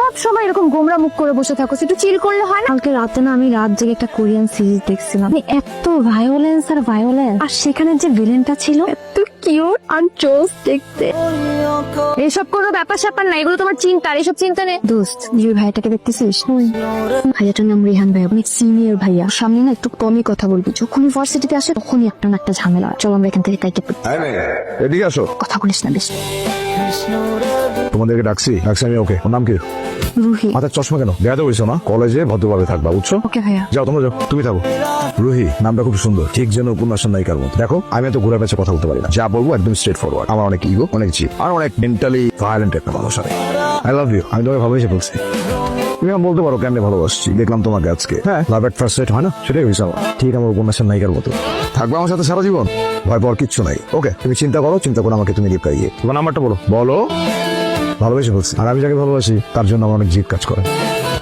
সব সময় এরকম গোমরা মুখ করে বসে থাকো, একটু চিল করলে হয় না? কালকে রাতে না আমি রাত জেগে একটা কোরিয়ান সিরিজ দেখছিলাম, এত ভায়োলেন্স আর ভায়োলেন্স, আর সেখানে যে ভিলেনটা ছিল এত কিউট আর জোস দেখতে। এসব কোনো ব্যাপার স্যাপার না, এগুলো তোমার চিন্তা, এসব চিন্তা নেই। দোস্ত যে ভাইটাকে দেখতেছিস, ভাইয়াটার নাম রিহান ভাই, অনেক সিনিয়র ভাইয়া। সামনে না একটু কমই কথা বলবি, যখন ইউনিভার্সিটিতে আসে তখনই একটা না একটা ঝামেলা। চলো আমরা এখান থেকে কাইটে পড়ি। এদিকে আসো। কথা বলিস না বেশি। তোমাদেরকে ডাকছি আমি। ওকে, ওর নাম কি? রুহি। মাথার চশমা কেন? বেড়াতে বলছো না, কলেজে ভদ্রভাবে থাকবা, বুঝছো? ওকে ভাইয়া। যাও তোমরা যাও, তুমি থাকো। রুহি নামটা খুব সুন্দর, ঠিক যেন উপন্যাসের নায়িকার মতো। দেখো আমি এত ঘুরে পেঁচে কথা বলতে পারি না, যা বলবো একদম স্ট্রেট ফরওয়ার্ড। আমার অনেক ইগো, অনেক জিপ, আর অনেক মেন্টালি ভায়োলেন্ট একটা মানুষ। আই লাভ ইউ, আমি তোমাকে ভালোবেসে বলছি। তুমি আমার বলতে পারো কেমনে ভালোবাসছি। দেখলাম তোমাকে আজকে, হ্যাঁ লাভ এট ফার্স্ট সাইট হয় না, সেটাই হয়েছে আমার। ঠিক আমার উপন্যাসের নায়িকার মতো থাকবে আমার সাথে সারা জীবন, ভয় পাওয়ার কিচ্ছু নাই। ওকে তুমি চিন্তা করো, চিন্তা করে আমাকে তুমি লিপকাইয়ে তোমার নাম্বারটা বলো। বলো। ভালোবেসে বলছি, আর আমি যাকে ভালোবাসি তার জন্য আমার অনেক জিদ কাজ করে।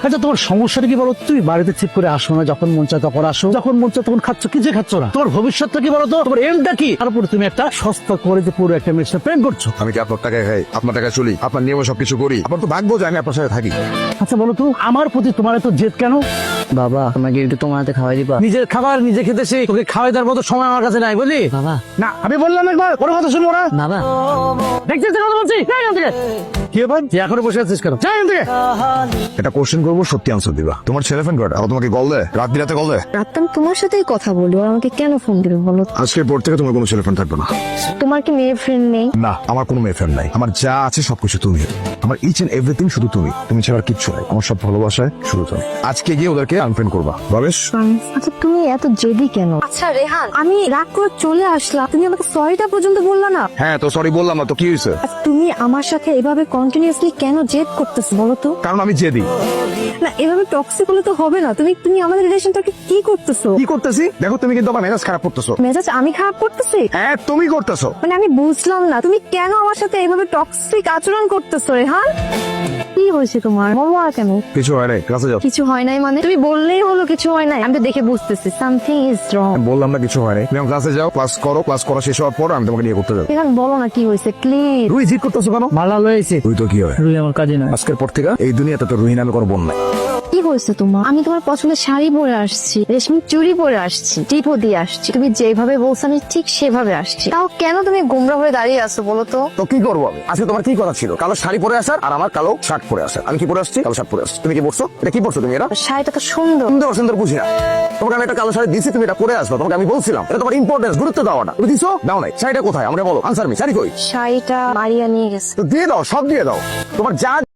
আচ্ছা তোমার সমস্যাটা কি বলো? তুমি বাড়িতে ঠিক করে আসো না, যখন মন চায় তখন আসো, যখন মন চায় তখন খাচ্ছ, কি যে খাচ্ছ না। তোমার ভবিষ্যৎটা কি বলো তো? তোমার এমটা কি? তারপরে তুমি একটা সস্তা করে যে পুরো একটা মেয়ের সাথে প্রেম করছো। আমি কি আপনার টাকায় খাই, আপনার টাকায় চলি, আপনার নিয়মে সবকিছু করি? আপনার তো ভাগ্য যে আমি আপনার সাথে থাকি। আচ্ছা বলো তো, আমার প্রতি তোমার এত জেদ কেন? বাবা তোমাকে একটু তোমার হাতে খাওয়াই দিবা? নিজের খাবার নিজে খেতে শিখ, তোকে খাওয়াই দেওয়ার মতো সময় আমার কাছে নাই, বুঝলি? বাবা না আমি বললাম একবার, কোনো কথা শুনবো না। বাবা দেখছিস তো কথা বলছি? যাই এখান থেকে। কি ব্যাপার, তুই এখনো বসে আছিস কেন? যাই এখান থেকে। এটা কোশ্চেন করবো, সত্যি আনসার দিবা। তোমার ছেলে ফোন করে আর তোমাকে কল দেয়, রাত বিরাতে কল দেয়? রাতে আমি তোমার সাথেই কথা বলি, ওর আমাকে কেন ফোন দিবে বলো? আজকের পর থেকে তোমার কোনো ছেলে ফোন থাকবে না। তোমার কি মেয়ে ফ্রেন্ড নেই? না, আমার কোনো মেয়ে ফ্রেন্ড নাই। আমার যা আছে সবকিছু তুমি। আমার ইচ এন্ড এভরিথিং শুধু তুমি। তুমি ছাড়া আর কিচ্ছু নাই। আমার সব ভালোবাসায় শুধু তুমি। আজকে গিয়ে ওদেরকে আনফ্রেন্ড করবা, ভাবেশ? আচ্ছা তুমি এত জেদি কেন? আচ্ছা রেহান, আমি রাগ করে চলে আসলাম, তুমি আমাকে সরিটা পর্যন্ত বললা না। হ্যাঁ তো সরি বললাম না তো, কি হয়েছে? আচ্ছা, তুমি আমার সাথে এভাবে কন্টিনিউয়াসলি কেন জেদ করতেছো বলো তো? কারণ আমি জেদি। না এভাবে টক্সিক হলে তো হবে না। তুমি তুমি আমাদের রিলেশনটাকে কি করতেছো? কি করতেছি? দেখো তুমি কিন্তু আমার মেজাজ খারাপ করতেছো। মেজাজ আমি খারাপ করতেছি? হ্যাঁ তুমি করতেছো। মানে আমি বুঝলাম না তুমি কেন আমার সাথে এভাবে টক্সিক আচরণ করতেছো রেহান? কি হয়েছে তোমার? বলো আর কেন? কিছু হয় নাই, কাছে যাও। কিছু হয় নাই মানে? তুমি বললেই হলো কিছু হয় নাই? আমি তো দেখে বুঝতেছি সামথিং ইজ রং। বললাম না কিছু হয় নাই। তুমি ক্লাসে যাও, ক্লাস করো, ক্লাস করা শেষ হওয়ার পর আমি তোমাকে নিয়ে করতে যাবো। রেহান বলো না কি হয়েছে প্লিজ। রুহি জিদ করতেছো কেন? মালা লয়েছে। তুই তো কি হয়? রুই আমার কাজে নয়। আজকের পর থেকে এই দুনিয়াতে তো রুহি নামে কোনো বোন নাই। কি হয়েছে তোমার? আমি তোমার পছন্দের শাড়ি পরে আসছি, রেশমি চুড়ি পরে আসছি, টিপও দিয়ে আসছি, তুমি যেভাবে বলছো আমি ঠিক সেভাবে আসছি, তাও কেন তুমি গোমরা হয়ে দাঁড়িয়ে আছো বলো তো? তো কি করবো আমি? আজকে তোমার কি করা ছিল? কালো শাড়ি পরে আসার, আর আমার কালো শার্ট পরে আসার। আমি কি পরে আসছি? কালো শার্ট পরে আসছি। তুমি কি পরছো? এটা কি পরছো তুমি? এটা শাড়িটা তো সুন্দর। সুন্দর সুন্দর বুঝি না। তোমাকে আমি একটা কালো শাড়ি দিছি, তুমি এটা পরে আসবে। তোমাকে আমি বলছিলাম এটা তোমার ইম্পর্টেন্স, গুরুত্ব দাও না। তুমি দিছো? দাও নাই। শাড়িটা কোথায় আমাকে বলো, আনসার মি। শাড়ি কই? শাড়িটা মারিয়া নিয়ে গেছে। তো দিয়ে দাও, সব দিয়ে দাও। তোমার যা